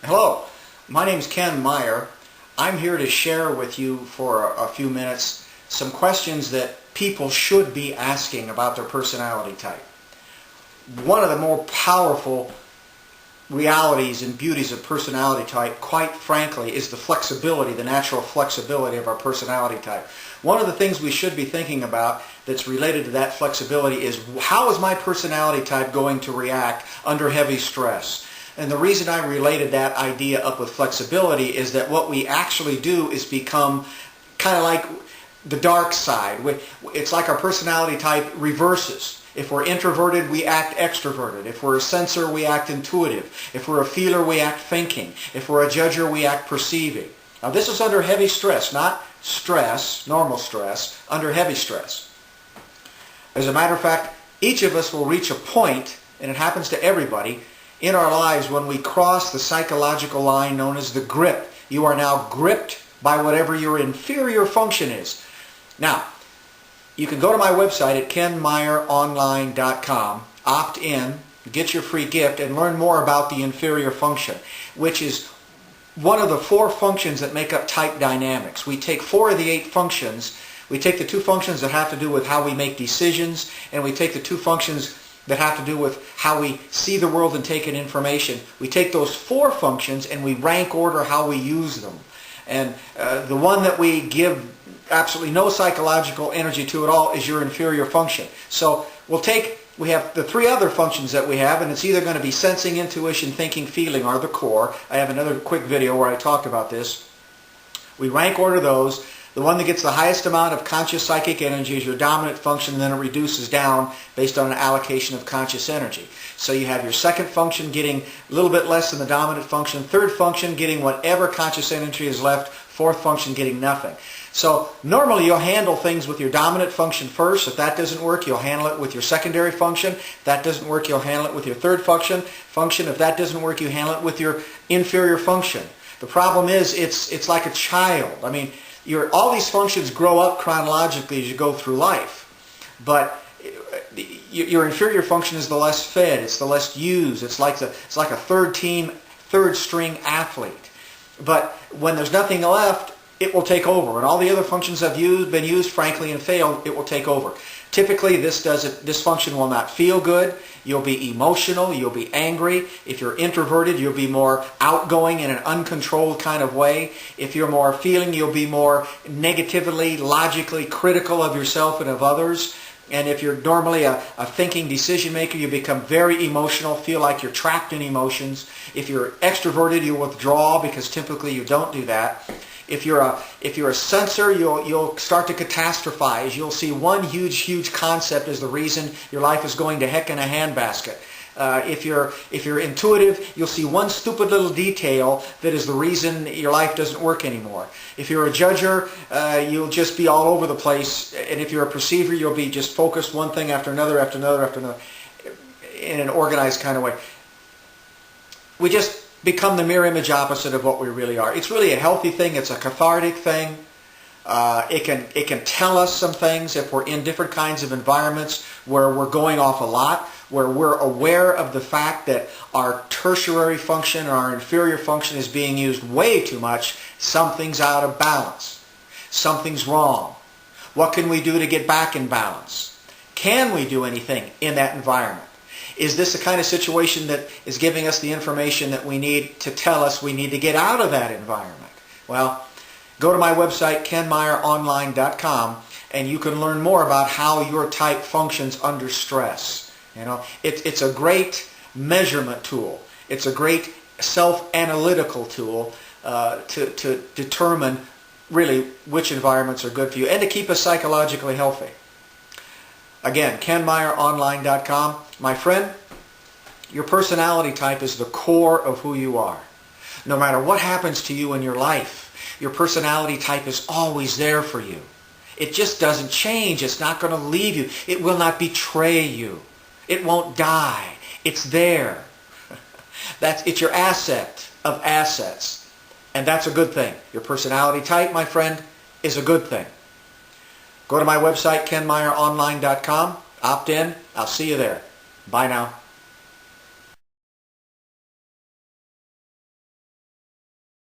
Hello, my name is Ken Meyer. I'm here to share with you for a few minutes some questions that people should be asking about their personality type. One of the more powerful realities and beauties of personality type, quite frankly, is the flexibility, the natural flexibility of our personality type. One of the things we should be thinking about that's related to that flexibility is how is my personality type going to react under heavy stress? And the reason I related that idea up with flexibility is that what we actually do is become kind of like the dark side. It's like our personality type reverses. If we're introverted, we act extroverted. If we're a sensor, we act intuitive. If we're a feeler, we act thinking. If we're a judger, we act perceiving. Now this is under heavy stress, not stress, normal stress, under heavy stress. As a matter of fact, each of us will reach a point, and it happens to everybody, in our lives when we cross the psychological line known as the grip. You are now gripped by whatever your inferior function is. Now, you can go to my website at kenmeyeronline.com, opt in, get your free gift, and learn more about the inferior function, which is one of the 4 functions that make up type dynamics. We take 4 of the 8 functions. We take the 2 functions that have to do with how we make decisions, and we take the 2 functions that have to do with how we see the world and take in information. We take those 4 functions and we rank order how we use them. And the one that we give absolutely no psychological energy to at all is your inferior function. So we have the 3 other functions that we have, and it's either going to be sensing, intuition, thinking, feeling are the core. I have another quick video where I talk about this. We rank order those. The one that gets the highest amount of conscious psychic energy is your dominant function, and then it reduces down based on an allocation of conscious energy. So you have your second function getting a little bit less than the dominant function, third function getting whatever conscious energy is left, fourth function getting nothing. So normally you'll handle things with your dominant function first. If that doesn't work, you'll handle it with your secondary function. If that doesn't work, you'll handle it with your third function. If that doesn't work, you handle it with your inferior function. The problem is it's like a child. I mean, all these functions grow up chronologically as you go through life. But your inferior function is the less fed, it's the less used, it's like a third string athlete. But when there's nothing left, it will take over. And all the other functions have been used, frankly, and failed, it will take over. Typically, this function will not feel good. You'll be emotional. You'll be angry. If you're introverted, you'll be more outgoing in an uncontrolled kind of way. If you're more feeling, you'll be more negatively, logically critical of yourself and of others. And if you're normally a thinking decision maker, you become very emotional, feel like you're trapped in emotions. If you're extroverted, you withdraw because typically you don't do that. If you're a sensor, you'll start to catastrophize. You'll see one huge concept as the reason your life is going to heck in a handbasket. If you're intuitive, you'll see one stupid little detail that is the reason your life doesn't work anymore. If you're a judger, you'll just be all over the place. And if you're a perceiver, you'll be just focused one thing after another in an organized kind of way. We just become the mirror image opposite of what we really are. It's really a healthy thing. It's a cathartic thing. It can tell us some things if we're in different kinds of environments where we're going off a lot, where we're aware of the fact that our tertiary function or our inferior function is being used way too much. Something's out of balance. Something's wrong. What can we do to get back in balance? Can we do anything in that environment? Is this the kind of situation that is giving us the information that we need to tell us we need to get out of that environment? Well, go to my website, kenmeyeronline.com, and you can learn more about how your type functions under stress. It's a great measurement tool. It's a great self-analytical tool to determine really which environments are good for you and to keep us psychologically healthy. Again, kenmeyeronline.com. My friend, your personality type is the core of who you are. No matter what happens to you in your life, your personality type is always there for you. It just doesn't change. It's not going to leave you. It will not betray you. It won't die. It's there. It's your asset of assets. And that's a good thing. Your personality type, my friend, is a good thing. Go to my website, kenmeyeronline.com. Opt in. I'll see you there. Bye now.